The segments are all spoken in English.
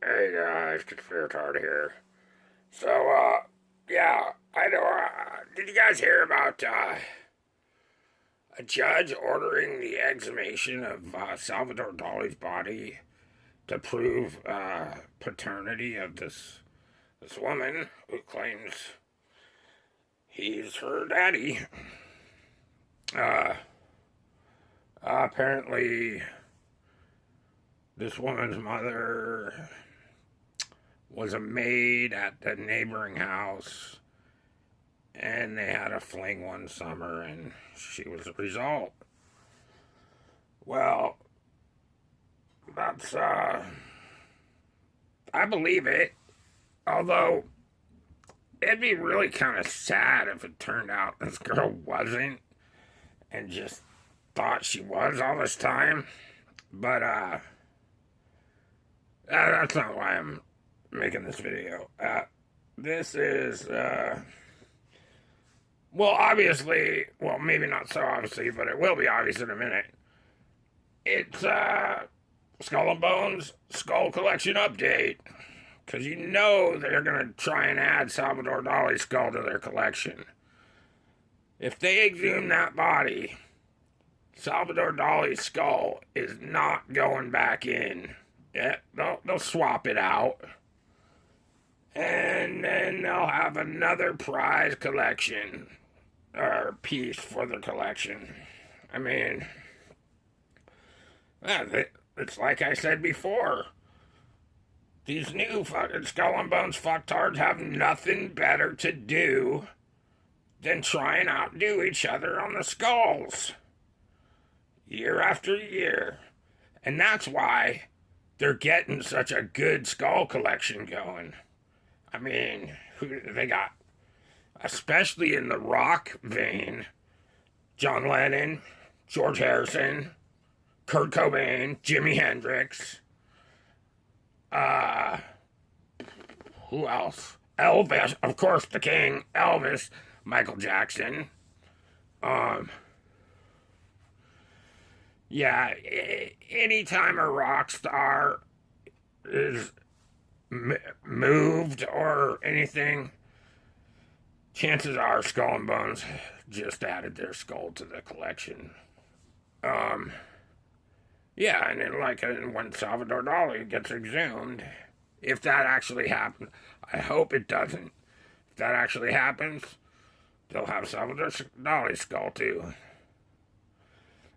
Hey guys, Conspirator here. So, yeah, I know, did you guys hear about, a judge ordering the exhumation of, Salvador Dali's body to prove, paternity of this woman who claims he's her daddy? Uh, apparently, this woman's mother was a maid at the neighboring house, and they had a fling one summer, and she was the result. Well, that's, I believe it, although it'd be really kind of sad if it turned out this girl wasn't, and just thought she was all this time. But, that's not why I'm making this video. This is, well, obviously, well, maybe not so obviously, but it will be obvious in a minute. It's, Skull and Bones Skull Collection Update. Because you know they're going to try and add Salvador Dali's skull to their collection. If they exhume that body, Salvador Dali's skull is not going back in. Yeah, they'll swap it out. And then they'll have another prize collection, or piece for the collection. I mean, it's like I said before. These new fucking Skull and Bones fucktards have nothing better to do than try and outdo each other on the skulls. Year after year. And that's why they're getting such a good skull collection going. I mean, who they got? Especially in the rock vein. John Lennon, George Harrison, Kurt Cobain, Jimi Hendrix. Who else? Elvis, of course, the king, Elvis, Michael Jackson. Yeah, anytime a rock star is moved or anything, chances are Skull and Bones just added their skull to the collection. Yeah, and then when Salvador Dali gets exhumed, if that actually happens, I hope it doesn't. If that actually happens, they'll have Salvador Dali's skull too.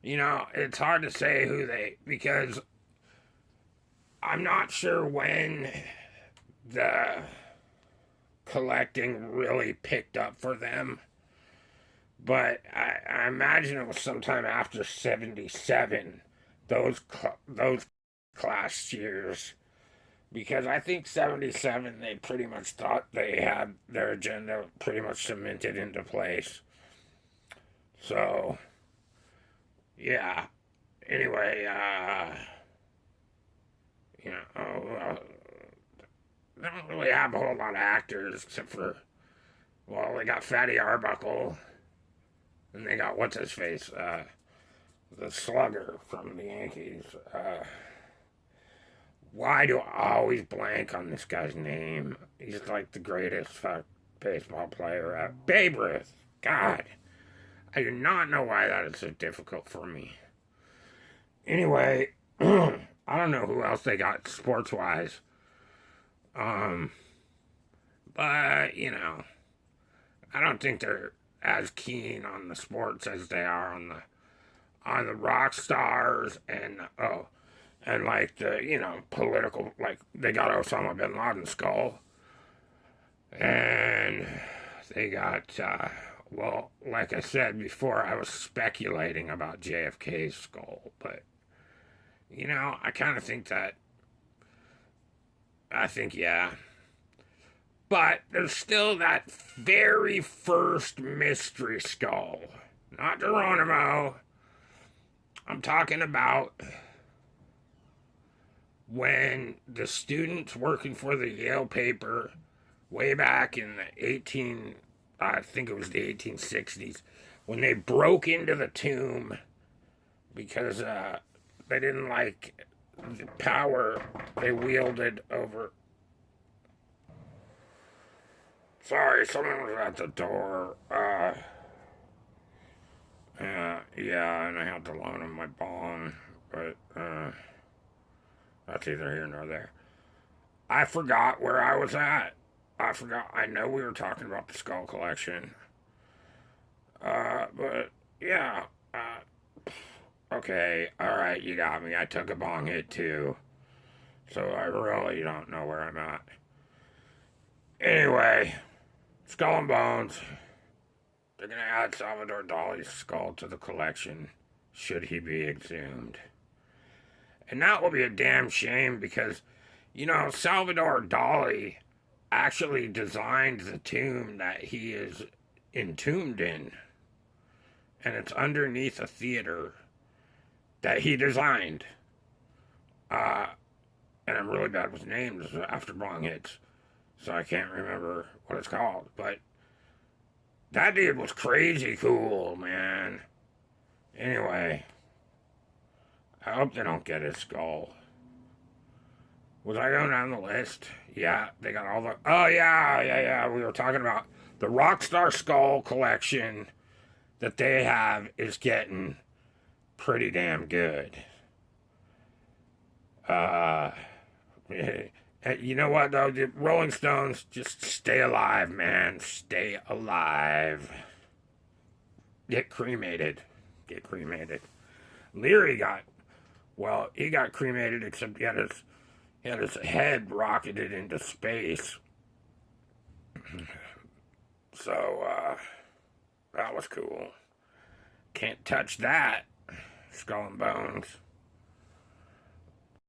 You know, it's hard to say because I'm not sure when the collecting really picked up for them. But I imagine it was sometime after 77. Those class years, because I think 77 they pretty much thought they had their agenda pretty much cemented into place. So, yeah. Anyway, you know, they don't really have a whole lot of actors except for, well, they got Fatty Arbuckle, and they got what's his face, the slugger from the Yankees. Why do I always blank on this guy's name? He's like the greatest baseball player ever. Babe Ruth. God. I do not know why that is so difficult for me. Anyway, I don't know who else they got sports-wise. But, you know, I don't think they're as keen on the sports as they are on the rock stars and like the, you know, political, like they got Osama bin Laden's skull, and they got well, like I said before, I was speculating about JFK's skull, but you know, I kind of think yeah, but there's still that very first mystery skull, not Geronimo. I'm talking about when the students working for the Yale paper way back in the I think it was the 1860s, when they broke into the tomb because they didn't like the power they wielded over. Sorry, someone was at the door. Yeah, and I had to loan him my bong, but that's either here nor there. I forgot where I was at. I forgot. I know we were talking about the skull collection. But yeah. Okay, alright, you got me. I took a bong hit too. So I really don't know where I'm at. Anyway, Skull and Bones. They're gonna add Salvador Dali's skull to the collection, should he be exhumed. And that will be a damn shame because, you know, Salvador Dali actually designed the tomb that he is entombed in. And it's underneath a theater that he designed. And I'm really bad with names after bong hits, so I can't remember what it's called. But that dude was crazy cool, man. Anyway, I hope they don't get his skull. Was I going down the list? Yeah, they got all the... Oh, yeah. We were talking about the Rockstar Skull collection that they have is getting pretty damn good. You know what, though? The Rolling Stones, just stay alive, man. Stay alive. Get cremated. Get cremated. Leary he got cremated, except he had his head rocketed into space. So, that was cool. Can't touch that, Skull and Bones.